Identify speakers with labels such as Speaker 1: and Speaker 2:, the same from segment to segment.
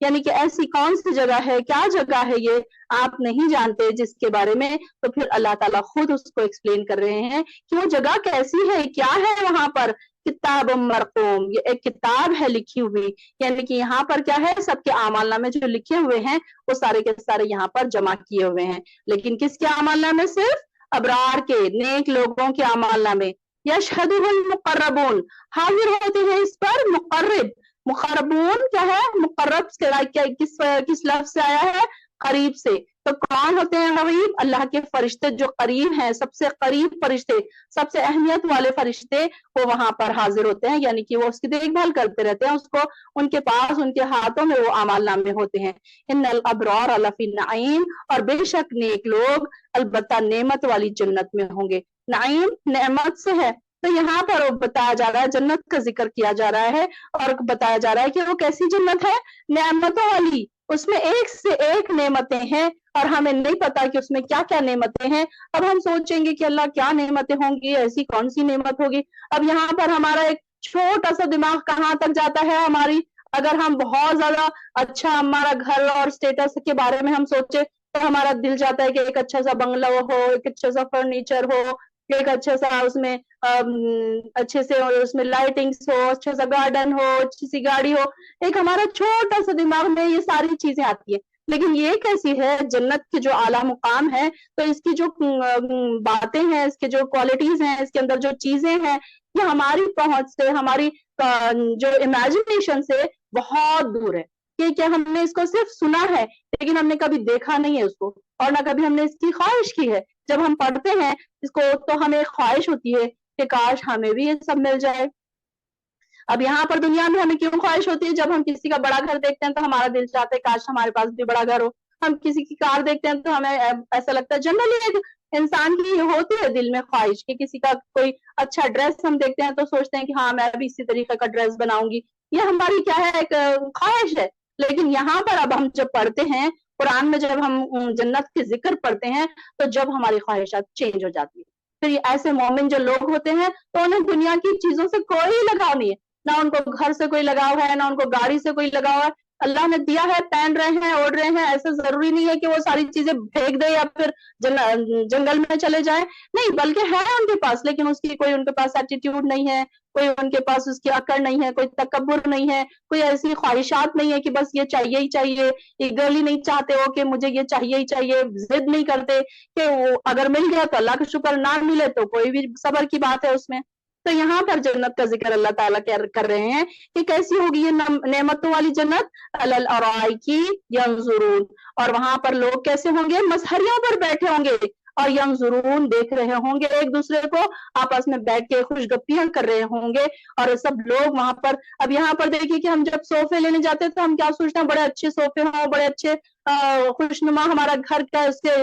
Speaker 1: یعنی کہ ایسی کون سی جگہ ہے, کیا جگہ ہے یہ آپ نہیں جانتے جس کے بارے میں, تو پھر اللہ تعالیٰ خود اس کو ایکسپلین کر رہے ہیں کہ وہ جگہ کیسی ہے, کیا ہے وہاں پر. کتاب مرقوم, یہ ایک کتاب ہے لکھی ہوئی, یعنی کہ یہاں پر کیا ہے, سب کے اعمال نامے جو لکھے ہوئے ہیں وہ سارے کے سارے یہاں پر جمع کیے ہوئے ہیں. لیکن کس کے اعمال نامے؟ صرف ابرار کے, نیک لوگوں کے اعمال نامے. یشہدہ المقربون, حاضر ہوتے ہیں اس پر مقرب. مقربون کیا ہے؟ مقرب کس لفظ سے آیا ہے؟ قریب سے. تو کون ہوتے ہیں قریب؟ اللہ کے فرشتے جو قریب ہیں, سب سے قریب فرشتے, سب سے اہمیت والے فرشتے, وہ وہاں پر حاضر ہوتے ہیں, یعنی کہ وہ اس کی دیکھ بھال کرتے رہتے ہیں اس کو, ان کے پاس ان کے ہاتھوں میں وہ اعمال نامے ہوتے ہیں. ان الابرار لفی نعیم, اور بے شک نیک لوگ البتہ نعمت والی جنت میں ہوں گے. نعیم نعمت سے ہے, تو یہاں پر بتایا جا رہا ہے, جنت کا ذکر کیا جا رہا ہے اور بتایا جا رہا ہے کہ وہ کیسی جنت ہے؟ نعمتوں والی. اس میں ایک سے ایک نعمتیں ہیں اور ہمیں نہیں پتا کہ اس میں کیا کیا نعمتیں ہیں. اب ہم سوچیں گے کہ اللہ کیا نعمتیں ہوں گی, ایسی کون سی نعمت ہوگی. اب یہاں پر ہمارا ایک چھوٹا سا دماغ کہاں تک جاتا ہے ہماری, اگر ہم بہت زیادہ اچھا ہمارا گھر اور اسٹیٹس کے بارے میں ہم سوچے تو ہمارا دل جاتا ہے کہ ایک اچھا سا بنگلہ ہو, ایک اچھا سا فرنیچر ہو, ایک اچھا سا اس میں اچھے سے اس میں لائٹنگس ہو, اچھا سا گارڈن ہو, اچھی سی گاڑی ہو. ایک ہمارا چھوٹا سا دماغ میں یہ ساری چیزیں آتی ہیں. لیکن یہ کیسی ہے جنت کی جو اعلیٰ مقام ہے, تو اس کی جو باتیں ہیں, اس کے جو کوالٹیز ہیں, اس کے اندر جو چیزیں ہیں, یہ ہماری پہنچ سے, ہماری جو امیجنیشن سے بہت دور ہے. کہ کیا ہم نے اس کو صرف سنا ہے لیکن ہم نے کبھی دیکھا نہیں ہے اس کو, اور نہ کبھی ہم نے اس کی خواہش کی ہے. جب ہم پڑھتے ہیں اس کو تو ہمیں خواہش ہوتی ہے کہ کاش ہمیں بھی یہ سب مل جائے. اب یہاں پر دنیا میں ہمیں کیوں خواہش ہوتی ہے؟ جب ہم کسی کا بڑا گھر دیکھتے ہیں تو ہمارا دل چاہتا ہے کاش ہمارے پاس بھی بڑا گھر ہو. ہم کسی کی کار دیکھتے ہیں تو ہمیں ایسا لگتا ہے, جنرلی ایک انسان کی ہوتی ہے دل میں خواہش کہ کسی کا کوئی اچھا ڈریس ہم دیکھتے ہیں تو سوچتے ہیں کہ ہاں میں بھی اسی طریقے کا ڈریس بناؤں گی. یہ ہماری کیا ہے, ایک خواہش ہے. لیکن یہاں پر اب ہم جب پڑھتے ہیں قرآن میں, جب ہم جنت کے ذکر پڑھتے ہیں تو جب ہماری خواہشات چینج ہو جاتی ہے. پھر ایسے مومن جو لوگ ہوتے ہیں تو انہیں دنیا کی چیزوں سے کوئی لگاؤ نہیں ہے, نہ ان کو گھر سے کوئی لگاؤ ہے, نہ ان کو گاڑی سے کوئی لگاؤ ہے. اللہ نے دیا ہے, پہن رہے ہیں, اوڑھ رہے ہیں, ایسا ضروری نہیں ہے کہ وہ ساری چیزیں پھینک دے یا پھر جنگل میں چلے جائیں. نہیں, بلکہ ہے ان کے پاس, لیکن اس کی کوئی ان کے پاس ایٹیٹیوڈ نہیں ہے, کوئی ان کے پاس اس کی عقل نہیں ہے, کوئی تکبر نہیں ہے, کوئی ایسی خواہشات نہیں ہے کہ بس یہ چاہیے ہی چاہیے. ایگرلی نہیں چاہتے ہو کہ مجھے یہ چاہیے ہی چاہیے, ضد نہیں کرتے کہ وہ اگر مل گیا تو اللہ کا شکر, نہ ملے تو کوئی بھی صبر کی بات ہے اس میں. تو یہاں پر جنت کا ذکر اللہ تعالیٰ کر رہے ہیں کہ کیسی ہوگی یہ نعمتوں والی جنت. علی الارائک ینظرون, اور وہاں پر لوگ کیسے ہوں گے؟ مصہریوں پر بیٹھے ہوں گے, اور ینظرون دیکھ رہے ہوں گے ایک دوسرے کو, آپس میں بیٹھ کے خوش گپیاں کر رہے ہوں گے. اور سب لوگ وہاں پر, اب یہاں پر دیکھیے کہ ہم جب صوفے لینے جاتے ہیں تو ہم کیا سوچتے ہیں, بڑے اچھے صوفے ہوں, بڑے اچھے خوشنما ہمارا گھر کا, اس کے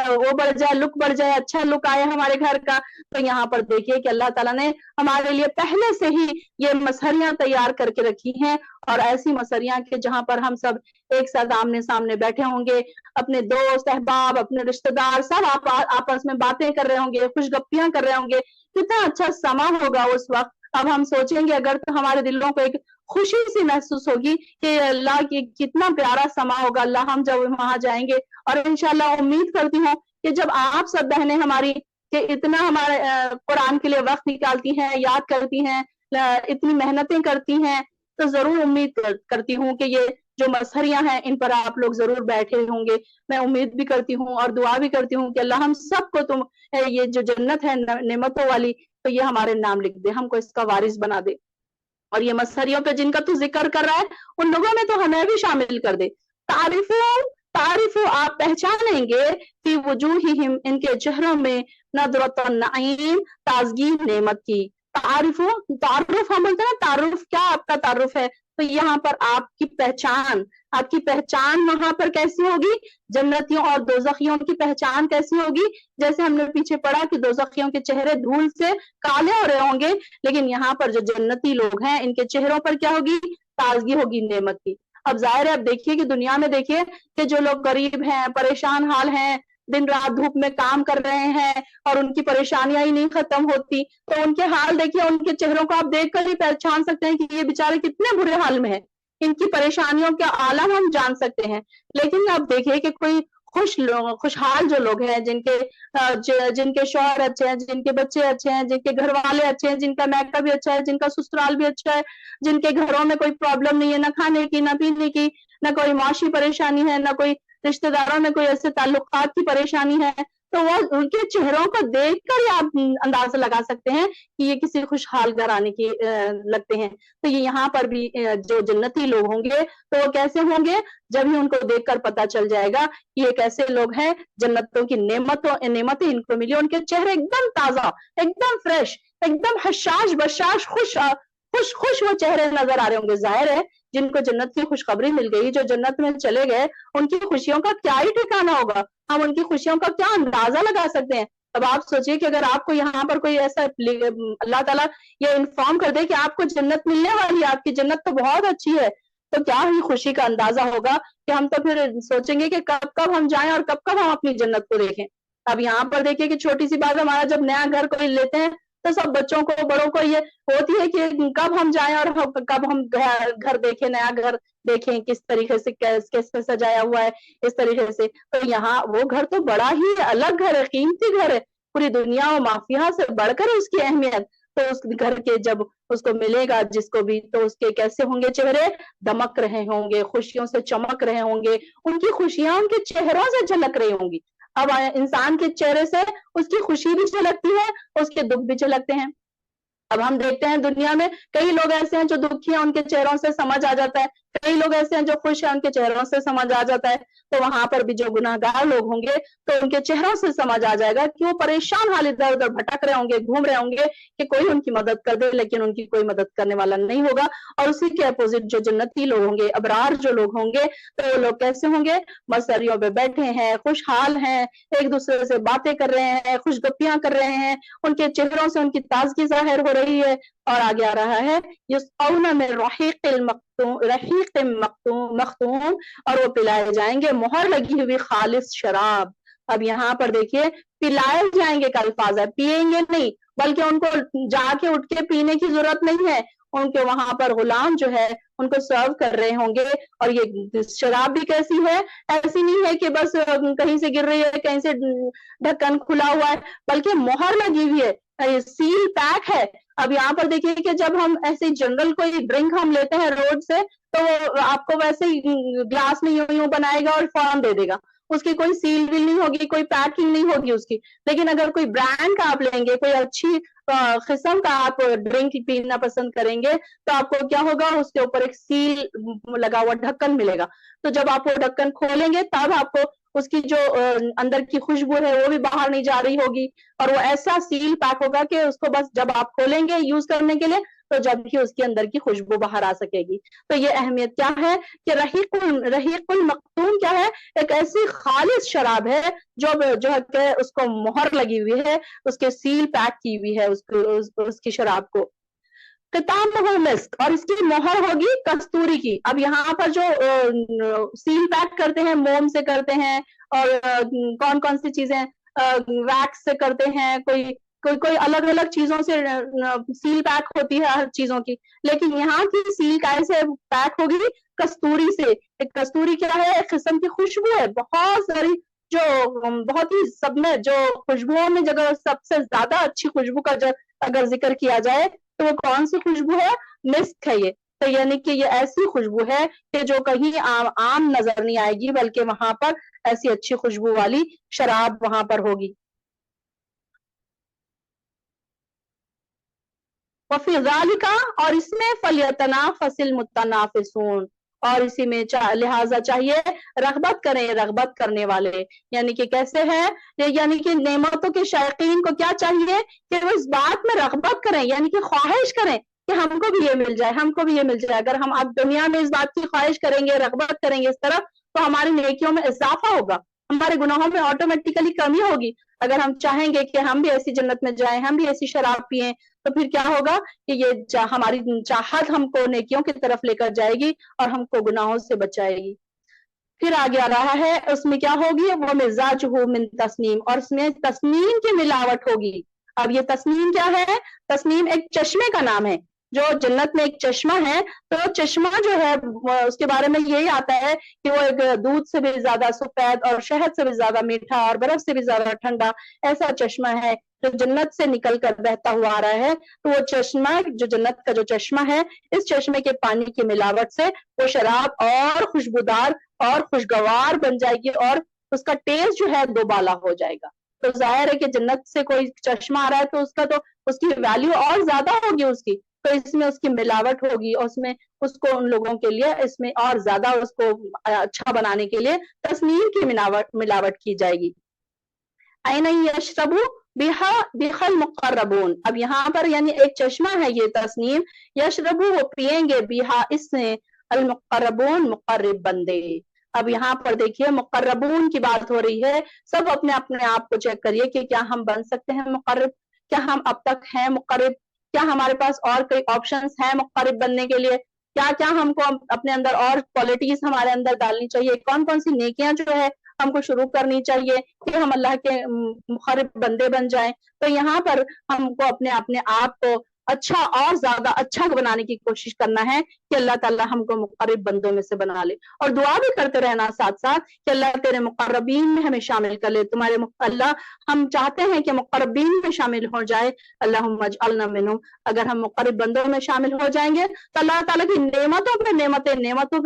Speaker 1: وہ بڑھ جائے, لک بڑھ جائے, اچھا لک آئے ہمارے گھر کا. تو یہاں پر دیکھیے کہ اللہ تعالیٰ نے ہمارے لیے پہلے سے ہی یہ مسہریاں تیار کر کے رکھی ہیں, اور ایسی مسہریاں کہ جہاں پر ہم سب ایک ساتھ آمنے سامنے بیٹھے ہوں گے, اپنے دوست احباب, اپنے رشتہ دار سب آپس میں باتیں کر رہے ہوں گے, خوش گپیاں کر رہے ہوں گے. کتنا اچھا سما ہوگا اس وقت. اب ہم سوچیں گے اگر تو ہمارے دلوں کو ایک خوشی سی محسوس ہوگی کہ اللہ کی کتنا پیارا سما ہوگا اللہ ہم جب وہاں جائیں گے. اور انشاءاللہ امید کرتی ہوں کہ جب آپ سب بہنیں ہماری کہ اتنا ہمارے قرآن کے لیے وقت نکالتی ہیں, یاد کرتی ہیں, اتنی محنتیں کرتی ہیں, تو ضرور امید کرتی ہوں کہ یہ جو مسہریاں ہیں ان پر آپ لوگ ضرور بیٹھے ہوں گے. میں امید بھی کرتی ہوں اور دعا بھی کرتی ہوں کہ اللہ ہم سب کو تم یہ جو جنت ہے نعمتوں والی, تو یہ ہمارے نام لکھ دے, ہم کو اس کا وارث بنا دے. اور یہ مسہریوں پہ جن کا تو ذکر کر رہا ہے ان لوگوں میں تو ہمیں بھی شامل کر دے. تعریف آپ پہچانیں گے فی وجوہہم, ان کے چہروں میں, نضرۃ النعیم, تازگی نعمت کی. تعارف ہم بولتے ہیں نا, تعارف کیا آپ کا تعارف ہے, تو یہاں پر آپ کی پہچان وہاں پر کیسی ہوگی؟ جنتیوں اور دوزخیوں کی پہچان کیسی ہوگی؟ جیسے ہم نے پیچھے پڑھا کہ دوزخیوں کے چہرے دھول سے کالے ہو رہے ہوں گے, لیکن یہاں پر جو جنتی لوگ ہیں ان کے چہروں پر کیا ہوگی؟ تازگی ہوگی نعمت کی. اب ظاہر ہے, اب دیکھیے کہ دنیا میں دیکھیے کہ جو لوگ غریب ہیں, پریشان حال ہیں, دن رات دھوپ میں کام کر رہے ہیں اور ان کی پریشانیاں ہی نہیں ختم ہوتی, تو ان کے حال دیکھیے, ان کے چہروں کو آپ دیکھ کر ہی پہچان سکتے ہیں کہ یہ بیچارے کتنے برے حال میں ہیں. ان کی پریشانیوں کے عالم ہم جان سکتے ہیں. لیکن اب دیکھیے کہ کوئی خوشحال جو لوگ ہیں، جن کے شوہر اچھے ہیں، جن کے بچے اچھے ہیں، جن کے گھر والے اچھے ہیں، جن کا میکا بھی اچھا ہے، جن کا سسرال بھی اچھا ہے، جن کے گھروں میں کوئی پرابلم نہیں ہے، نہ کھانے کی، نہ پینے کی، نہ کوئی معاشی پریشانی ہے، نہ کوئی رشتہ داروں میں کوئی ایسے تعلقات کی پریشانی ہے، تو وہ ان کے چہروں کو دیکھ کر ہی آپ اندازہ لگا سکتے ہیں کہ یہ کسی خوشحال گھرانے کی لگتے ہیں. تو یہ یہاں پر بھی جو جنتی لوگ ہوں گے تو وہ کیسے ہوں گے؟ جب ہی ان کو دیکھ کر پتا چل جائے گا کہ یہ کیسے لوگ ہیں، جنتوں کی نعمتیں ان کو ملی، ان کے چہرے ایک دم تازہ، ایک دم فریش، ایک دم حشاش بشاش خوش وہ چہرے نظر آ رہے ہوں گے. ظاہر ہے جن کو جنت کی خوشخبری مل گئی، جو جنت میں چلے گئے، ان کی خوشیوں کا کیا ہی ٹھکانہ ہوگا، ہم ان کی خوشیوں کا کیا اندازہ لگا سکتے ہیں. اب آپ سوچئے کہ اگر آپ کو یہاں پر کوئی ایسا اللہ تعالیٰ یہ انفارم کر دے کہ آپ کو جنت ملنے والی ہے، آپ کی جنت تو بہت اچھی ہے، تو کیا ہی خوشی کا اندازہ ہوگا کہ ہم تو پھر سوچیں گے کہ کب ہم جائیں اور کب ہم اپنی جنت کو دیکھیں. اب یہاں پر دیکھیں کہ چھوٹی سی بات، ہمارا جب نیا گھر کوئی لیتے ہیں تو سب بچوں کو، بڑوں کو یہ ہوتی ہے کہ کب ہم جائیں اور کب ہم گھر دیکھیں، نیا گھر دیکھیں، کس طریقے سے کیسے سجایا ہوا ہے، اس طریقے سے. تو یہاں وہ گھر تو بڑا ہی الگ گھر ہے، قیمتی گھر ہے، پوری دنیا و مافیہ سے بڑھ کر اس کی اہمیت. تو اس گھر کے جب اس کو ملے گا جس کو بھی، تو اس کے کیسے ہوں گے چہرے؟ دمک رہے ہوں گے، خوشیوں سے چمک رہے ہوں گے، ان کی خوشیاں ان کے چہروں سے جھلک رہی ہوں گی. اب انسان کے چہرے سے اس کی خوشی بھی جھلکتی ہے، اس کے دکھ بھی جھلکتے ہیں. اب ہم دیکھتے ہیں دنیا میں کئی لوگ ایسے ہیں جو دکھی ہیں، ان کے چہروں سے سمجھ آ جاتا ہے، کئی لوگ ایسے ہیں جو خوش ہیں، ان کے چہروں سے سمجھ آ جاتا ہے. تو وہاں پر بھی جو گناہگار لوگ ہوں گے تو ان کے چہروں سے سمجھ آ جائے گا کہ وہ پریشان حال ادھر ادھر بھٹک رہے ہوں گے، گھوم رہے ہوں گے کہ کوئی ان کی مدد کر دے، لیکن ان کی کوئی مدد کرنے والا نہیں ہوگا. اور اسی کے اپوزٹ جو جنتی لوگ ہوں گے، ابرار جو لوگ ہوں گے، تو وہ لوگ کیسے ہوں گے؟ مسریوں پہ بیٹھے ہیں، خوشحال ہیں، ایک دوسرے سے باتیں کر رہے ہیں، خوش گپیاں کر رہے ہیں، ان کے چہروں سے ان کی تازگی ظاہر ہو رہی ہے. اور آگے آ رہا ہے یسقون من رحیق مختوم، اور وہ پلائے جائیں گے مہر لگی ہوئی خالص شراب. اب یہاں پر دیکھیے پلائے جائیں گے کا الفاظ ہے، پیئیں گے نہیں، بلکہ ان کو جا کے اٹھ کے پینے کی ضرورت نہیں ہے، ان کے وہاں پر غلام جو ہے ان کو سرو کر رہے ہوں گے. اور یہ شراب بھی کیسی ہے؟ ایسی نہیں ہے کہ بس کہیں سے گر رہی ہے، کہیں سے ڈھکن کھلا ہوا ہے، بلکہ مہر لگی ہوئی ہے، سیل پیک ہے. اب یہاں پر دیکھیے کہ جب ہم ایسی جنرل کوئی ڈرنک ہم لیتے ہیں روڈ سے، تو وہ آپ کو ویسے ہی گلاس میں یوں بنائے گا اور فوراً دے دے گا، اس کی کوئی سیل ویل نہیں ہوگی، کوئی پیکنگ نہیں ہوگی اس کی. لیکن اگر کوئی برانڈ کا آپ لیں گے، کوئی اچھی قسم کا آپ ڈرنک پینا پسند کریں گے، تو آپ کو کیا ہوگا؟ اس کے اوپر ایک سیل لگا ہوا ڈھکن ملے گا. تو جب آپ وہ ڈھکن کھولیں گے تب آپ کو اس کی جو اندر کی خوشبو ہے وہ بھی باہر نہیں جا رہی ہوگی، اور وہ ایسا سیل پیک ہوگا کہ اس کو بس جب آپ کھولیں گے یوز کرنے کے لیے تو جب ہی اس کے اندر کی خوشبو باہر آ سکے گی. تو یہ اہمیت کیا ہے کہ رحیق المختوم کیا ہے؟ ایک ایسی خالص شراب ہے جو ہے کہ اس کو مہر لگی ہوئی ہے، اس کے سیل پیک کی ہوئی ہے اس کی شراب کو. ختامہ مسک، اور اس کی مہر ہوگی کستوری کی. اب یہاں پر جو سیل پیک کرتے ہیں موم سے کرتے ہیں، اور کون کون سی چیزیں ویکس سے کرتے ہیں، کوئی الگ الگ چیزوں سے سیل پیک ہوتی ہے ہر چیزوں کی. لیکن یہاں کی سیل کیسے پیک ہوگی؟ کستوری سے. ایک کستوری کیا ہے؟ ایک قسم کی خوشبو ہے، بہت ساری، جو بہت ہی سب میں جو خوشبوؤں میں جگہ سب سے زیادہ اچھی خوشبو کا اگر ذکر کیا جائے تو وہ کون سی خوشبو ہے؟ مسک ہے یہ. تو یعنی کہ یہ ایسی خوشبو ہے کہ جو کہیں عام نظر نہیں آئے گی، بلکہ وہاں پر ایسی اچھی خوشبو والی شراب وہاں پر ہوگی. وفی ذالک، اور اس میں فلیتنافس المتنافسون، اور اسی میں لہٰذا چاہیے رغبت کریں رغبت کرنے والے. یعنی کہ کیسے ہے؟ یعنی کہ نعمتوں کے شائقین کو کیا چاہیے کہ وہ اس بات میں رغبت کریں، یعنی کہ خواہش کریں کہ ہم کو بھی یہ مل جائے، ہم کو بھی یہ مل جائے. اگر ہم اب دنیا میں اس بات کی خواہش کریں گے، رغبت کریں گے اس طرف، تو ہماری نیکیوں میں اضافہ ہوگا، ہمارے گناہوں میں آٹومیٹیکلی کمی ہوگی. اگر ہم چاہیں گے کہ ہم بھی ایسی جنت میں جائیں، ہم بھی ایسی شراب پیئیں، تو پھر کیا ہوگا کہ یہ ہماری چاہت ہم کو نیکیوں کی طرف لے کر جائے گی اور ہم کو گناہوں سے بچائے گی. پھر آگے آ رہا ہے اس میں کیا ہوگی؟ وہ مزاج ہو من تسنیم، اور اس میں تسنیم کی ملاوٹ ہوگی. اب یہ تسنیم کیا ہے؟ تسنیم ایک چشمے کا نام ہے. جو جنت میں ایک چشمہ ہے، تو چشمہ جو ہے اس کے بارے میں یہی آتا ہے کہ وہ ایک دودھ سے بھی زیادہ سفید اور شہد سے بھی زیادہ میٹھا اور برف سے بھی زیادہ ٹھنڈا ایسا چشمہ ہے جو جنت سے نکل کر بہتا ہوا آ رہا ہے۔ تو وہ چشمہ جو جنت کا جو چشمہ ہے، اس چشمے کے پانی کی ملاوٹ سے وہ شراب اور خوشبودار اور خوشگوار بن جائے گی اور اس کا ٹیسٹ جو ہے دوبالا ہو جائے گا۔ تو ظاہر ہے کہ جنت سے کوئی چشمہ آ رہا ہے تو اس کا تو اس کی ویلیو اور زیادہ ہوگی اس کی، تو اس میں اس کی ملاوٹ ہوگی اور اس میں اس کو ان لوگوں کے لیے اس میں اور زیادہ اس کو اچھا بنانے کے لیے تسنیم کی ملاوٹ کی جائے گی۔ عین یشربو بہا بہل مقربون، اب یہاں پر یعنی ایک چشمہ ہے یہ تسنیم، یشربو وہ پیئیں گے بہا اس سے المقربون مقرب بندے۔ اب یہاں پر دیکھیے مقربون کی بات ہو رہی ہے، سب اپنے اپنے آپ کو چیک کریے کہ کیا ہم بن سکتے ہیں مقرب، کیا ہم اب تک ہیں مقرب، کیا ہمارے پاس اور کوئی آپشنز ہیں مقرب بننے کے لیے، کیا کیا ہم کو اپنے اندر اور کوالٹیز ہمارے اندر ڈالنی چاہیے، کون کون سی نیکیاں جو ہے ہم کو شروع کرنی چاہیے کہ ہم اللہ کے مقرب بندے بن جائیں۔ تو یہاں پر ہم کو اپنے آپ کو اچھا اور زیادہ اچھا بنانے کی کوشش کرنا ہے کہ اللہ تعالیٰ ہم کو مقرب بندوں میں سے بنا لے، اور دعا بھی کرتے رہنا ساتھ ساتھ کہ اللہ تیرے مقربین میں ہمیں شامل کر لے، تمہارے اللہ ہم چاہتے ہیں کہ مقربین میں شامل ہو جائے، اللہم اجعلنا منہم، اگر ہم مقرب بندوں میں شامل ہو جائیں گے تو اللہ تعالیٰ کی نعمتوں پہ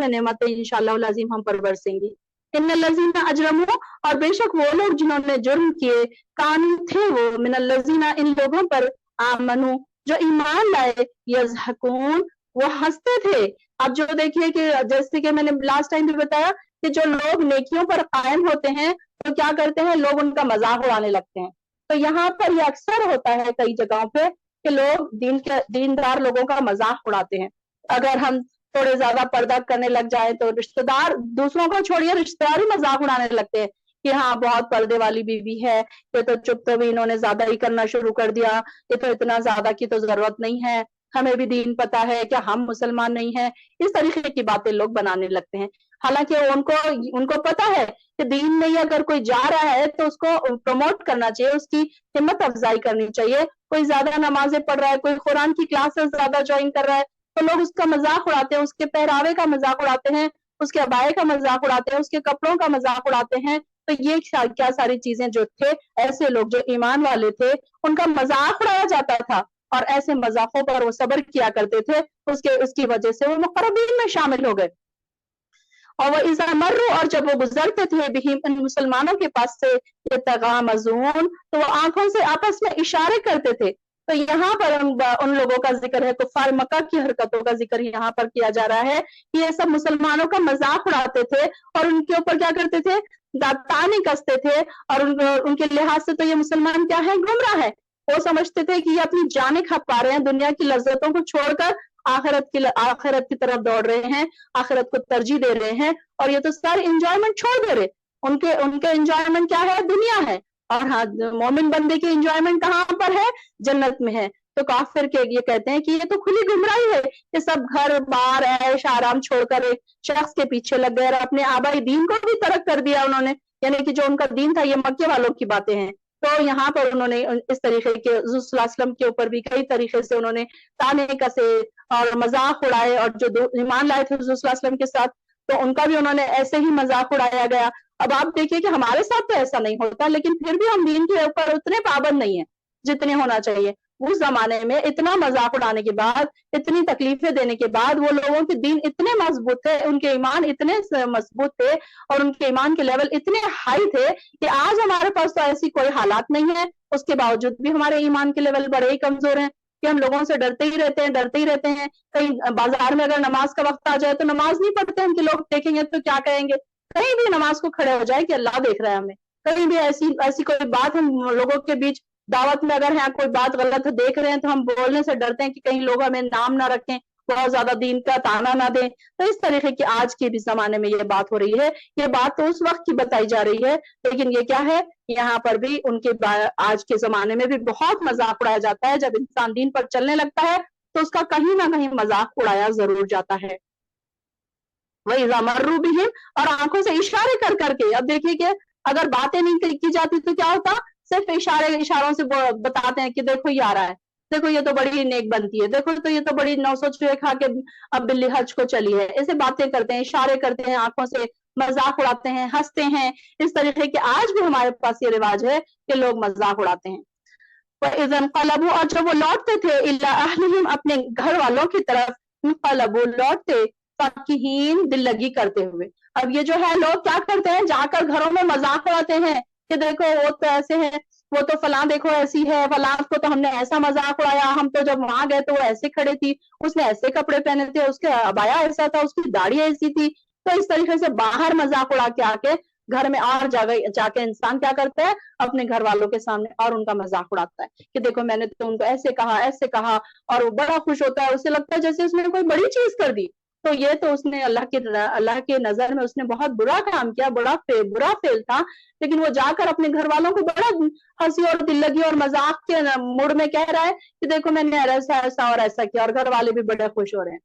Speaker 1: نعمتیں انشاءاللہ العظیم ہم پر برسیں گی۔ ان الذین اجرموا، اور بے شک وہ لوگ جنہوں نے جرم کیے، کانوا تھے وہ، من الذین ان لوگوں پر، آمنو جو ایمان لائے، یضحکون وہ ہنستے تھے۔ اب جو دیکھیے کہ جیسے کہ میں نے لاسٹ ٹائم بھی بتایا کہ جو لوگ نیکیوں پر قائم ہوتے ہیں تو کیا کرتے ہیں، لوگ ان کا مذاق اڑانے لگتے ہیں۔ تو یہاں پر یہ اکثر ہوتا ہے کئی جگہوں پہ کہ لوگ دیندار لوگوں کا مذاق اڑاتے ہیں۔ اگر ہم تھوڑے زیادہ پردہ کرنے لگ جائیں تو رشتہ دار، دوسروں کو چھوڑیے رشتہ دار ہی مذاق اڑانے لگتے ہیں کہ ہاں بہت پردے والی بیوی ہے، یہ تو چپ تو بھی انہوں نے زیادہ ہی کرنا شروع کر دیا، یہ تو اتنا زیادہ کی تو ضرورت نہیں ہے، ہمیں بھی دین پتا ہے کہ ہم مسلمان نہیں ہیں، اس طریقے کی باتیں لوگ بنانے لگتے ہیں۔ حالانکہ ان کو پتا ہے کہ دین میں اگر کوئی جا رہا ہے تو اس کو پروموٹ کرنا چاہیے، اس کی ہمت افزائی کرنی چاہیے۔ کوئی زیادہ نمازیں پڑھ رہا ہے، کوئی قرآن کی کلاسز زیادہ جوائن کر رہا ہے تو لوگ اس کا مذاق اڑاتے ہیں، اس کے پہراوے کا مذاق اڑاتے ہیں، اس کے عبائے کا مذاق اڑاتے ہیں، اس کے کپڑوں کا مذاق اڑاتے ہیں۔ تو یہ کیا ساری چیزیں جو تھے، ایسے لوگ جو ایمان والے تھے ان کا مذاق اڑایا جاتا تھا، اور ایسے مذاقوں پر وہ صبر کیا کرتے تھے، اس کی وجہ سے وہ مقربین میں شامل ہو گئے۔ اور وہ اذا مروا، اور جب وہ گزرتے تھے بہم ان مسلمانوں کے پاس سے، یتغامزون تو وہ آنکھوں سے آپس میں اشارے کرتے تھے۔ تو یہاں پر ان لوگوں کا ذکر ہے، کفار مکہ کی حرکتوں کا ذکر یہاں پر کیا جا رہا ہے کہ یہ سب مسلمانوں کا مذاق اڑاتے تھے اور ان کے اوپر کیا کرتے تھے، داستانے کستے تھے، اور ان کے لحاظ سے تو یہ مسلمان کیا ہے، گمراہ ہے۔ وہ سمجھتے تھے کہ یہ اپنی جانیں کھا پا رہے ہیں، دنیا کی لذتوں کو چھوڑ کر آخرت کی طرف دوڑ رہے ہیں، آخرت کو ترجیح دے رہے ہیں، اور یہ تو سارے انجوائمنٹ چھوڑ دے رہے۔ ان کے انجوائمنٹ کیا ہے، دنیا ہے، اور ہاں مومن بندے کی انجوائمنٹ کہاں پر ہے، جنت میں ہے۔ تو کافر کے یہ کہتے ہیں کہ یہ تو کھلی گمراہی ہے کہ سب گھر بار عیش آرام چھوڑ کر ایک شخص کے پیچھے لگ گئے اور اپنے آبائی دین کو بھی ترک کر دیا انہوں نے، یعنی کہ جو ان کا دین تھا یہ مکے والوں کی باتیں ہیں۔ تو یہاں پر انہوں نے اس طریقے کے حضور صلی اللہ علیہ وسلم کے اوپر بھی کئی طریقے سے انہوں نے تانے کسے اور مذاق اڑائے، اور جو ایمان لائے تھے حضور صلی اللہ علیہ وسلم کے ساتھ تو ان کا بھی انہوں نے ایسے ہی مذاق اڑایا گیا۔ اب آپ دیکھیے کہ ہمارے ساتھ تو ایسا نہیں ہوتا، لیکن پھر بھی ہم دین کے اوپر اتنے پابند نہیں ہیں جتنے ہونا چاہیے۔ اس زمانے میں اتنا مذاق اڑانے کے بعد، اتنی تکلیفیں دینے کے بعد وہ لوگوں کے دین اتنے مضبوط تھے، ان کے ایمان اتنے مضبوط تھے اور ان کے ایمان کے لیول اتنے ہائی تھے کہ آج ہمارے پاس تو ایسی کوئی حالات نہیں ہے، اس کے باوجود بھی ہمارے ایمان کے لیول بڑے ہی کمزور ہیں کہ ہم لوگوں سے ڈرتے ہی رہتے ہیں۔ کہیں بازار میں اگر نماز کا وقت آ جائے تو نماز نہیں پڑھتے ہیں کہ لوگ دیکھیں گے تو کیا کہیں گے، کہیں بھی نماز کو کھڑے ہو جائے کہ اللہ دیکھ رہا ہے ہمیں، کہیں بھی ایسی کوئی بات ہم لوگوں کے بیچ دعوت میں اگر ہیں کوئی بات غلط دیکھ رہے ہیں تو ہم بولنے سے ڈرتے ہیں کہ کہیں لوگ ہمیں نام نہ رکھیں، بہت زیادہ دین کا تانا نہ دیں۔ تو اس طریقے کی آج کے بھی زمانے میں یہ بات ہو رہی ہے، یہ بات تو اس وقت کی بتائی جا رہی ہے، لیکن یہ کیا ہے، یہاں پر بھی ان کے آج کے زمانے میں بھی بہت مذاق اڑایا جاتا ہے۔ جب انسان دین پر چلنے لگتا ہے تو اس کا کہیں نہ کہیں مذاق اڑایا ضرور جاتا ہے۔ وَإِذَا مَرُّوا بِهِمْ، اور آنکھوں سے اشارے کر کر کے، اب دیکھیے کہ اگر باتیں نہیں کی جاتی تو کیا ہوتا، صرف اشاروں سے بتاتے ہیں کہ دیکھو یہ آ رہا ہے، دیکھو یہ تو بڑی نیک بنتی ہے، دیکھو تو یہ تو بڑی 900 چوہے کھا کے اب بلی حج کو چلی ہے، ایسے باتیں کرتے ہیں، اشارے کرتے ہیں آنکھوں سے، مذاق اڑاتے ہیں، ہنستے ہیں، اس طریقے کے آج بھی ہمارے پاس یہ رواج ہے کہ لوگ مذاق اڑاتے ہیں۔ وَإِذَا انقلبوا، اور جب وہ لوٹتے تھے، إِلَىٰ أَهْلِهِمْ، اپنے گھر والوں کی طرف، انقلبوا، لوٹتے، فَكِهِينَ، دل لگی کرتے ہوئے۔ اب یہ جو ہے لوگ کیا کرتے ہیں، جا کر گھروں میں مذاق اڑاتے ہیں کہ دیکھو وہ تو ایسے ہے، وہ تو فلاں دیکھو ایسی ہے، فلاں کو تو ہم نے ایسا مذاق اڑایا، ہم تو جب وہاں گئے تو وہ ایسے کھڑے تھی، اس نے ایسے کپڑے پہنے تھے، اس کے عبایا ایسا تھا، اس کی داڑھی ایسی تھی۔ تو اس طریقے سے باہر مذاق اڑا کے آ کے گھر میں اور جا کے انسان کیا کرتا ہے، اپنے گھر والوں کے سامنے اور ان کا مذاق اڑاتا ہے کہ دیکھو میں نے تو ان کو ایسے کہا، اور وہ بڑا خوش ہوتا ہے، اسے لگتا ہے جیسے اس نے کوئی بڑی چیز کر دی۔ تو یہ تو اس نے اللہ کی نظر میں اس نے بہت برا کام کیا، برا فعل تھا، لیکن وہ جا کر اپنے گھر والوں کو بڑا ہنسی اور دل لگی اور مذاق کے موڈ میں کہہ رہا ہے کہ دیکھو میں نے ایسا اور ایسا کیا، اور گھر والے بھی بڑے خوش ہو رہے ہیں۔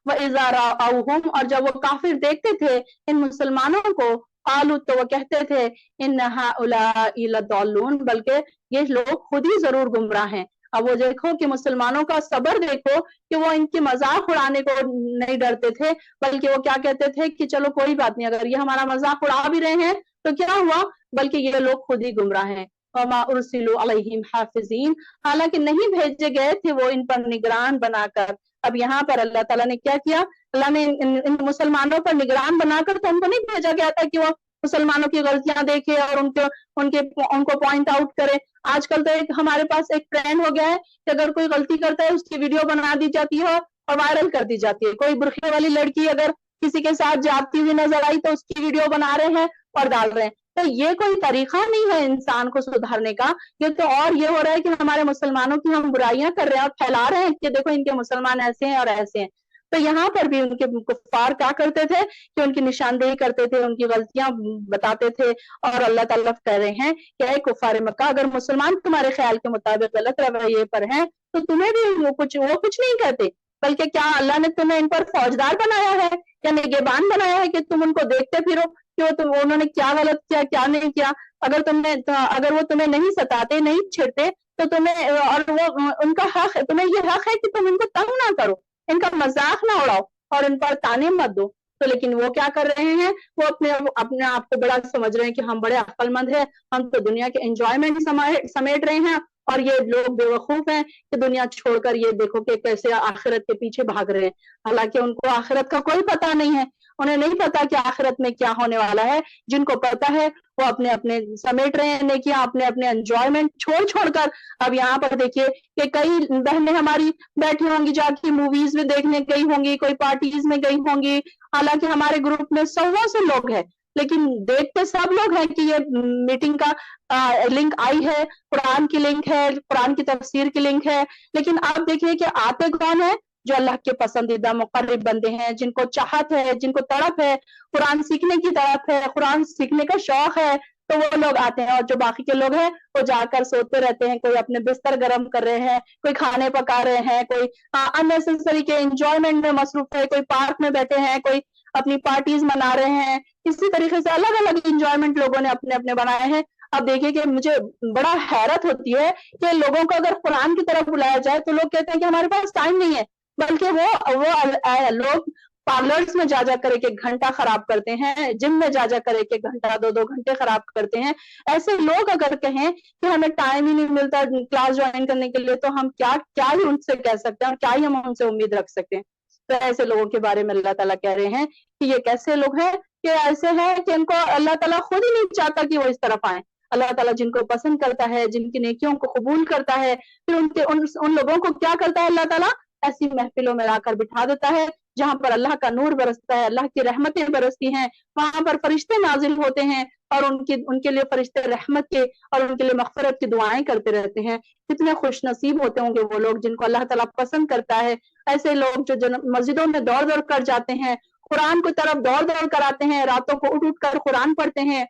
Speaker 1: وَإِذَا رَأَوْهُمْ، اور جب وہ کافر دیکھتے تھے ان مسلمانوں کو، قالوا، تو وہ کہتے تھے، إِنَّ هَؤُلَاءِ لَضَالُّونَ، بلکہ یہ لوگ خود ہی ضرور گمراہ ہیں۔ اب وہ دیکھو کہ مسلمانوں کا صبر دیکھو کہ وہ ان کی مذاق اڑانے کو نہیں ڈرتے تھے، بلکہ وہ کیا کہتے تھے کہ چلو کوئی بات نہیں، اگر یہ ہمارا مذاق اڑا بھی رہے ہیں تو کیا ہوا، بلکہ یہ لوگ خود ہی گمراہ ہیں۔ وَمَا أُرْسِلُوا عَلَيْهِمْ حَافِظِينَ، حالانکہ نہیں بھیجے گئے تھے وہ ان پر نگران بنا کر۔ اب یہاں پر اللہ تعالیٰ نے کیا کیا، اللہ نے ان مسلمانوں پر نگران بنا کر تو ان کو نہیں بھیجا گیا تھا کہ وہ مسلمانوں کی غلطیاں دیکھے اور ان کو پوائنٹ آؤٹ کرے۔ آج کل تو ہمارے پاس ایک ٹرینڈ ہو گیا ہے کہ اگر کوئی غلطی کرتا ہے اس کی ویڈیو بنا دی جاتی ہے اور وائرل کر دی جاتی ہے۔ کوئی برقعے والی لڑکی اگر کسی کے ساتھ جاتی ہوئی نظر آئی تو اس کی ویڈیو بنا رہے ہیں اور ڈال رہے ہیں۔ تو یہ کوئی طریقہ نہیں ہے انسان کو سدھارنے کا، یہ تو اور یہ ہو رہا ہے کہ ہمارے مسلمانوں کی ہم برائیاں کر رہے ہیں اور پھیلا رہے ہیں کہ دیکھو ان کے مسلمان ایسے ہیں اور ایسے ہیں۔ تو یہاں پر بھی ان کے کفار کیا کرتے تھے کہ ان کی نشاندہی کرتے تھے، ان کی غلطیاں بتاتے تھے، اور اللہ تعالیٰ کہہ رہے ہیں کہ اے کفار مکہ، اگر مسلمان تمہارے خیال کے مطابق غلط رویے پر ہیں تو تمہیں بھی وہ کچھ نہیں کہتے، بلکہ کیا اللہ نے تمہیں ان پر فوجدار بنایا ہے یا نگہبان بنایا ہے کہ تم ان کو دیکھتے پھرو کہ انہوں نے کیا غلط کیا کیا نہیں کیا۔ اگر وہ تمہیں نہیں ستاتے، نہیں چھیڑتے تو تمہیں، اور وہ ان کا حق، تمہیں یہ حق ہے کہ تم ان کو تنگ نہ کرو، ان کا مذاق نہ اڑاؤ اور ان پر طعنے مت دو۔ تو لیکن وہ کیا کر رہے ہیں، وہ اپنے آپ کو بڑا سمجھ رہے ہیں کہ ہم بڑے عقل مند ہیں، ہم تو دنیا کے انجوائمنٹ سمیٹ رہے ہیں، اور یہ لوگ بے وقوف ہیں کہ دنیا چھوڑ کر یہ دیکھو کہ کیسے آخرت کے پیچھے بھاگ رہے ہیں۔ حالانکہ ان کو آخرت کا کوئی پتہ نہیں ہے، انہیں نہیں پتا کہ آخرت میں کیا ہونے والا ہے۔ جن کو پتا ہے وہ اپنے سمیٹ رہے ہیں نیکیاں، اپنے انجوائمنٹ چھوڑ کر۔ اب یہاں پر دیکھیے کہ کئی بہنیں ہماری بیٹھی ہوں گی، جا کے موویز میں دیکھنے گئی ہوں گی، کوئی پارٹیز میں گئی ہوں گی، حالانکہ ہمارے گروپ میں سووں سے لوگ ہیں، لیکن دیکھتے سب لوگ ہیں کہ یہ میٹنگ کا لنک آئی ہے، قرآن کی لنک ہے، قرآن کی تفسیر کی لنک ہے، لیکن آپ دیکھیے کہ آتے کون ہے، جو اللہ کے پسندیدہ مقرب بندے ہیں، جن کو چاہت ہے، جن کو تڑپ ہے، قرآن سیکھنے کی طرف ہے، قرآن سیکھنے کا شوق ہے، تو وہ لوگ آتے ہیں۔ اور جو باقی کے لوگ ہیں وہ جا کر سوتے رہتے ہیں، کوئی اپنے بستر گرم کر رہے ہیں، کوئی کھانے پکا رہے ہیں، کوئی اننیسیسری کے انجوائمنٹ میں مصروف ہے، کوئی پارک میں بیٹھے ہیں، کوئی اپنی پارٹیز منا رہے ہیں۔ اسی طریقے سے الگ الگ انجوائمنٹ لوگوں نے اپنے بنائے ہیں۔ اب دیکھیے کہ مجھے بڑا حیرت ہوتی ہے کہ لوگوں کو اگر قرآن کی طرف بلایا جائے تو لوگ کہتے ہیں کہ ہمارے پاس ٹائم نہیں ہے، بلکہ وہ لوگ پارلرز میں جا کر ایک گھنٹہ خراب کرتے ہیں، جم میں جا کر ایک گھنٹہ 2 گھنٹے خراب کرتے ہیں۔ ایسے لوگ اگر کہیں کہ ہمیں ٹائم ہی نہیں ملتا کلاس جوائن کرنے کے لیے، تو ہم کیا ہی ان سے کہہ سکتے ہیں اور کیا ہی ہم ان سے امید رکھ سکتے ہیں۔ تو ایسے لوگوں کے بارے میں اللہ تعالیٰ کہہ رہے ہیں کہ یہ کیسے لوگ ہیں، کہ ایسے ہیں کہ ان کو اللہ تعالیٰ خود ہی نہیں چاہتا کہ وہ اس طرف آئیں۔ اللہ تعالیٰ جن کو پسند کرتا ہے، جن کی نیکیوں کو قبول کرتا ہے، پھر ان لوگوں کو کیا کرتا ہے اللہ تعالیٰ، ایسی محفلوں میں لا کر بٹھا دیتا ہے جہاں پر اللہ کا نور برستا ہے، اللہ کی رحمتیں برستی ہیں، وہاں پر فرشتے نازل ہوتے ہیں اور ان کے لیے فرشتے رحمت کے اور ان کے لیے مغفرت کی دعائیں کرتے رہتے ہیں۔ کتنے خوش نصیب ہوتے ہوں گے وہ لوگ جن کو اللہ تعالیٰ پسند کرتا ہے۔ ایسے لوگ جو مسجدوں میں دوڑ کر جاتے ہیں، قرآن کی طرف دوڑ کر آتے ہیں، راتوں کو اٹھ کر قرآن پڑھتے ہیں،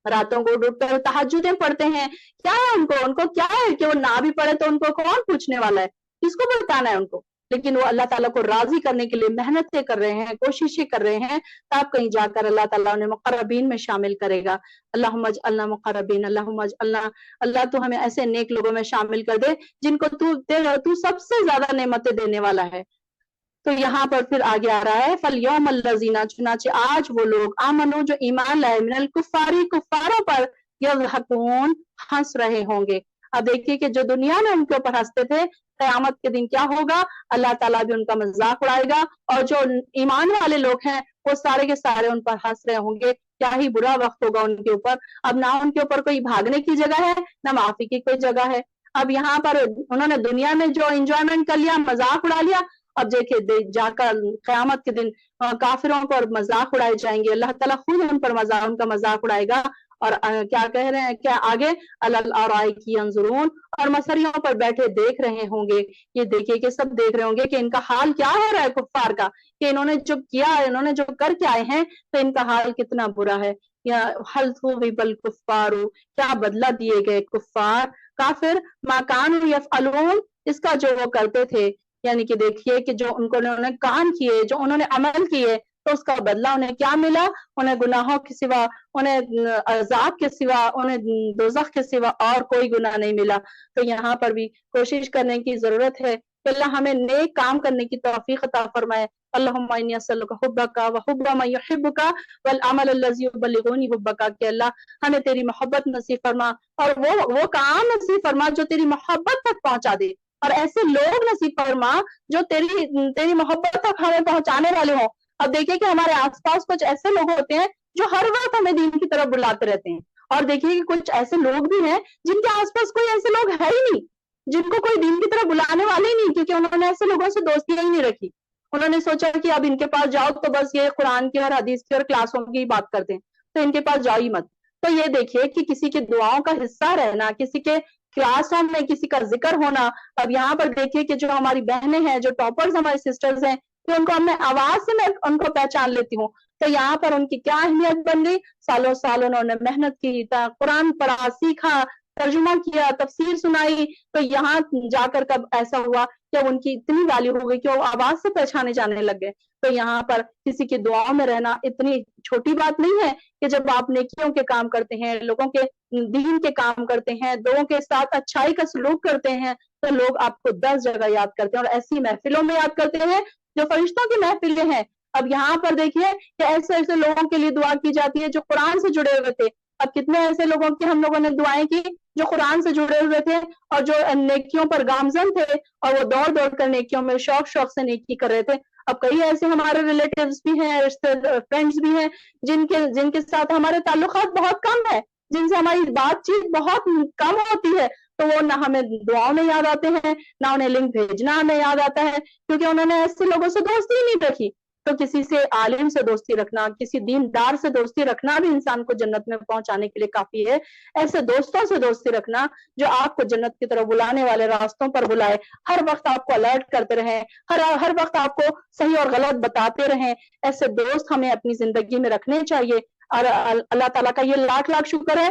Speaker 1: راتوں کو اٹھ کر تہجدیں پڑھتے ہیں۔ کیا ہے ان کو کیا ہے کہ وہ نہ بھی پڑھے تو ان کو کون پوچھنے والا ہے، کس کو بتانا ہے ان کو؟ لیکن وہ اللہ تعالیٰ کو راضی کرنے کے لیے محنتیں کر رہے ہیں، کوششیں کر رہے ہیں، تب کہیں جا کر اللہ تعالیٰ انہیں مقربین میں شامل کرے گا۔ اللہم اجعلنا مقربین، اللہم اجعلنا، اللہ تو ہمیں ایسے نیک لوگوں میں شامل کر دے جن کو تو سب سے زیادہ نعمتیں دینے والا ہے۔ تو یہاں پر پھر آگے آ رہا ہے فَالْيَوْمَ الَّذِينَ، چنانچہ آج وہ لوگ آمنو جو ایمان لائے، من الکفاری کفاروں پر، یضحکون ہنس رہے ہوں گے۔ اب دیکھیے کہ جو دنیا میں ان کے اوپر ہنستے تھے، قیامت کے دن کیا ہوگا؟ اللہ تعالیٰ بھی ان کا مذاق اڑائے گا، اور جو ایمان والے لوگ ہیں وہ سارے کے سارے ان پر ہنس رہے ہوں گے۔ کیا ہی برا وقت ہوگا ان کے اوپر۔ اب نہ ان کے اوپر کوئی بھاگنے کی جگہ ہے، نہ معافی کی کوئی جگہ ہے۔ اب یہاں پر انہوں نے دنیا میں جو انجوائمنٹ کر لیا، مذاق اڑا لیا، اب دیکھیے جا کر قیامت کے دن کافروں پر مذاق اڑائے جائیں گے، اللہ تعالیٰ خود ان کا مذاق اڑائے گا۔ اور کیا کہہ رہے ہیں، کیا آگے الارائک ینظرون، اور مسریوں پر بیٹھے دیکھ رہے ہوں گے۔ یہ دیکھیے کہ سب دیکھ رہے ہوں گے کہ ان کا حال کیا ہو رہا ہے کفار کا، کہ انہوں نے جو کیا ہے، انہوں نے جو کر کے آئے ہیں، تو ان کا حال کتنا برا ہے۔ یا حل ثوب الکفار، کیا بدلہ دیے گئے کفار، کافر، ما کانوا یفعلون، اس کا جو وہ کرتے تھے، یعنی کہ دیکھیے کہ جو انہوں نے کام کیے، جو انہوں نے عمل کیے، تو اس کا بدلہ انہیں کیا ملا؟ انہیں گناہوں کے سوا، انہیں عذاب کے سوا، انہیں دوزخ کے سوا اور کوئی گناہ نہیں ملا۔ تو یہاں پر بھی کوشش کرنے کی ضرورت ہے کہ اللہ ہمیں نیک کام کرنے کی توفیق عطا فرمائے۔ اللہم انی اسألک حبک وحب من یحبک والعمل الذی یبلغنی حبک، کہ اللہ ہمیں تیری محبت نصیب فرما، اور وہ کام نصیب فرما جو تیری محبت تک پہنچا دے، اور ایسے لوگ نصیب فرما جو تیری محبت تک ہمیں پہنچانے والے ہوں۔ اب دیکھیے کہ ہمارے آس پاس کچھ ایسے لوگ ہوتے ہیں جو ہر وقت ہمیں دین کی طرف بلاتے رہتے ہیں، اور دیکھیے کہ کچھ ایسے لوگ بھی ہیں جن کے آس پاس کوئی ایسے لوگ ہے ہی نہیں، جن کو کوئی دین کی طرف بلانے والے ہی نہیں، کیونکہ انہوں نے ایسے لوگوں سے دوستی ہی نہیں رکھی۔ انہوں نے سوچا کہ اب ان کے پاس جاؤ تو بس یہ قرآن کی اور حدیث کی اور کلاسوں کی بات کرتے ہیں، تو ان کے پاس جاؤ ہی مت۔ تو یہ دیکھیے کہ کسی کی دعاؤں کا حصہ رہنا، کسی کے کلاسوں میں کسی کا ذکر ہونا۔ اب یہاں پر دیکھیے کہ جو ہماری بہنیں ہیں، جو ٹاپرز ہماری سسٹرز ہیں، کہ ان کو ہم نے آواز سے میں ان کو پہچان لیتی ہوں، تو یہاں پر ان کی کیا اہمیت بن گئی؟ سالوں سال انہوں نے محنت کی، قرآن پڑھا، سیکھا، ترجمہ کیا، تفسیر سنائی، تو یہاں جا کر کب ایسا ہوا کہ ان کی اتنی ویلیو ہو گئی کہ وہ آواز سے پہچانے جانے لگ گئے۔ تو یہاں پر کسی کی دعاؤں میں رہنا اتنی چھوٹی بات نہیں ہے کہ جب آپ نیکیوں کے کام کرتے ہیں، لوگوں کے دین کے کام کرتے ہیں، لوگوں کے ساتھ اچھائی کا سلوک کرتے ہیں، تو لوگ آپ کو 10 جگہ یاد کرتے ہیں، اور ایسی محفلوں میں یاد کرتے ہیں جو فرشتوں کی محفلیں ہیں۔ اب یہاں پر دیکھیے کہ ایسے ایسے لوگوں کے لیے دعا کی جاتی ہے جو قرآن سے جڑے ہوئے تھے۔ اب کتنے ایسے لوگوں کی ہم لوگوں نے دعائیں کی جو قرآن سے جڑے ہوئے تھے اور جو نیکیوں پر گامزن تھے، اور وہ دوڑ دوڑ کر نیکیوں میں شوق سے نیکی کر رہے تھے۔ اب کئی ایسے ہمارے ریلیٹیوز بھی ہیں، فرینڈز بھی ہیں، جن کے ساتھ ہمارے تعلقات بہت کم ہیں، جن سے ہماری بات چیت بہت کم ہوتی ہے، تو وہ نہ ہمیں دعاؤں میں یاد آتے ہیں، نہ انہیں لنک بھیجنا ہمیں یاد آتا ہے، کیونکہ انہوں نے ایسے لوگوں سے دوستی ہی نہیں رکھی۔ تو کسی سے عالم سے دوستی رکھنا، کسی دیندار سے دوستی رکھنا بھی انسان کو جنت میں پہنچانے کے لیے کافی ہے۔ ایسے دوستوں سے دوستی رکھنا جو آپ کو جنت کی طرف بلانے والے راستوں پر بلائے، ہر وقت آپ کو الرٹ کرتے رہیں، ہر وقت آپ کو صحیح اور غلط بتاتے رہیں، ایسے دوست ہمیں اپنی زندگی میں رکھنے چاہیے۔ اور اللہ تعالیٰ کا یہ لاکھ لاکھ شکر ہے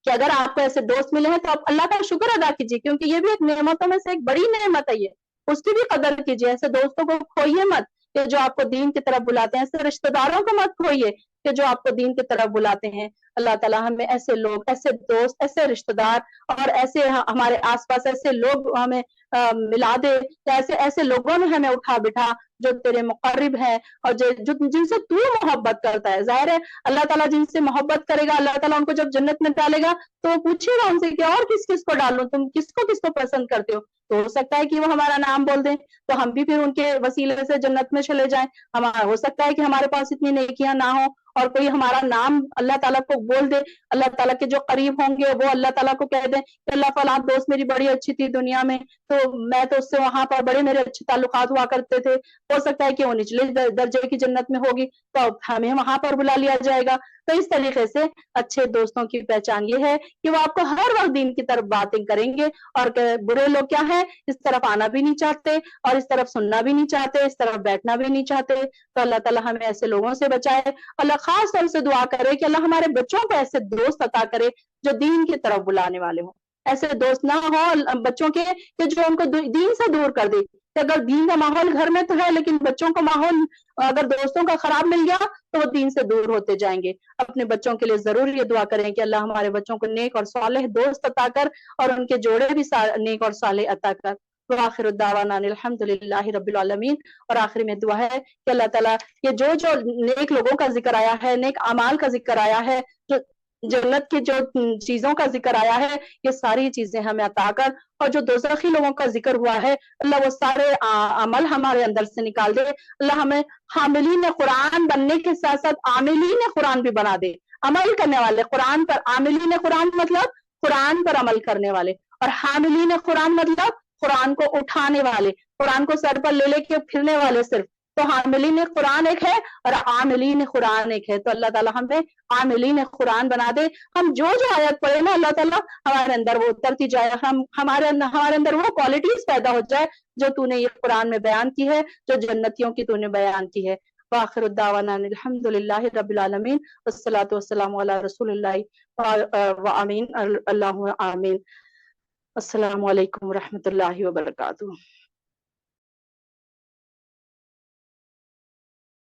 Speaker 1: کہ اگر آپ کو ایسے دوست ملے ہیں تو آپ اللہ کا شکر ادا کیجیے، کیونکہ یہ بھی ایک نعمتوں میں سے ایک بڑی نعمت ہے، یہ اس کی بھی قدر کیجیے۔ ایسے دوستوں کو کھوئیے مت کہ جو آپ کو دین کی طرف بلاتے ہیں، ایسے رشتہ داروں کو مت کھوئیے کہ جو آپ کو دین کی طرف بلاتے ہیں۔ اللہ تعالیٰ ہمیں ایسے لوگ، ایسے دوست، ایسے رشتہ دار اور ایسے ہمارے آس پاس ایسے لوگ ہمیں ملا دے، ایسے لوگوں میں ہمیں اٹھا بٹھا جو تیرے مقرب ہیں اور جن سے تو محبت کرتا ہے۔ ظاہر ہے اللہ تعالیٰ جن سے محبت کرے گا، اللہ تعالیٰ ان کو جب جنت میں ڈالے گا تو وہ پوچھے گا ان سے کہ اور کس کو ڈالوں، تم کس کو پسند کرتے ہو؟ تو ہو سکتا ہے کہ وہ ہمارا نام بول دیں تو ہم بھی پھر ان کے وسیلے سے جنت میں چلے جائیں۔ ہو سکتا ہے کہ ہمارے پاس اتنی نیکیاں نہ ہوں اور کوئی ہمارا نام اللہ تعالیٰ کو بول دے، اللہ تعالیٰ کے جو قریب ہوں گے وہ اللہ تعالیٰ کو کہہ دیں کہ اللہ فلاں دوست میری بڑی اچھی تھی دنیا میں، تو میں تو اس سے وہاں پر بڑے میرے اچھے تعلقات ہوا کرتے تھے، ہو سکتا ہے کہ وہ نچلے درجے کی جنت میں ہوگی تو ہمیں وہاں پر بلا لیا جائے گا۔ تو اس طریقے سے اچھے دوستوں کی پہچان یہ ہے کہ وہ آپ کو ہر وقت دین کی طرف باتیں کریں گے، اور برے لوگ کیا ہیں، اس طرف آنا بھی نہیں چاہتے اور اس طرف سننا بھی نہیں چاہتے، اس طرف بیٹھنا بھی نہیں چاہتے۔ تو اللہ تعالیٰ ہمیں ایسے لوگوں سے بچائے۔ اللہ خاص طور سے دعا کرے کہ اللہ ہمارے بچوں کو ایسے دوست عطا کرے جو دین کی طرف بلانے والے ہوں۔ ایسے دوست نہ ہو بچوں کے کہ جو ان کو دین سے دور کر دے، کہ اگر دین کا ماحول گھر میں تو ہے لیکن بچوں کا ماحول اگر دوستوں کا خراب مل گیا تو وہ دین سے دور ہوتے جائیں گے. اپنے بچوں کے لیے ضرور یہ دعا کریں کہ اللہ ہمارے بچوں کو نیک اور صالح دوست عطا کر اور ان کے جوڑے بھی نیک اور صالح عطا کر. وآخر الدعوانا الحمدللہ رب العالمین. اور آخری میں دعا ہے کہ اللہ تعالیٰ یہ جو نیک لوگوں کا ذکر آیا ہے، نیک اعمال کا ذکر آیا ہے، جو جنت کی جو چیزوں کا ذکر آیا ہے، یہ ساری چیزیں ہمیں عطا کر. اور جو دوزخی لوگوں کا ذکر ہوا ہے اللہ وہ سارے عمل ہمارے اندر سے نکال دے. اللہ ہمیں حاملین قرآن بننے کے ساتھ ساتھ عاملین قرآن بھی بنا دے. عمل کرنے والے قرآن پر، عاملین قرآن مطلب قرآن پر عمل کرنے والے، اور حاملین قرآن مطلب قرآن کو اٹھانے والے، قرآن کو سر پر لے کے پھرنے والے. صرف تو حاملین قرآن ایک ہے اور عاملین قرآن ایک ہے. تو اللہ تعالیٰ ہمیں عاملین قرآن بنا دے. ہم جو آیت پڑھے نا اللہ تعالیٰ ہمارے اندر وہ اترتی جائے، ہمارے اندر وہ کوالٹیز پیدا ہو جائے جو تو نے یہ قرآن میں بیان کی ہے، جو جنتیوں کی تو نے بیان کی ہے. وآخر الدعوانا الحمدللہ رب العالمین والصلاة والسلام علی رسول اللہ وآمین. اللہم آمین. السلام علیکم ورحمۃ اللہ وبرکاتہ.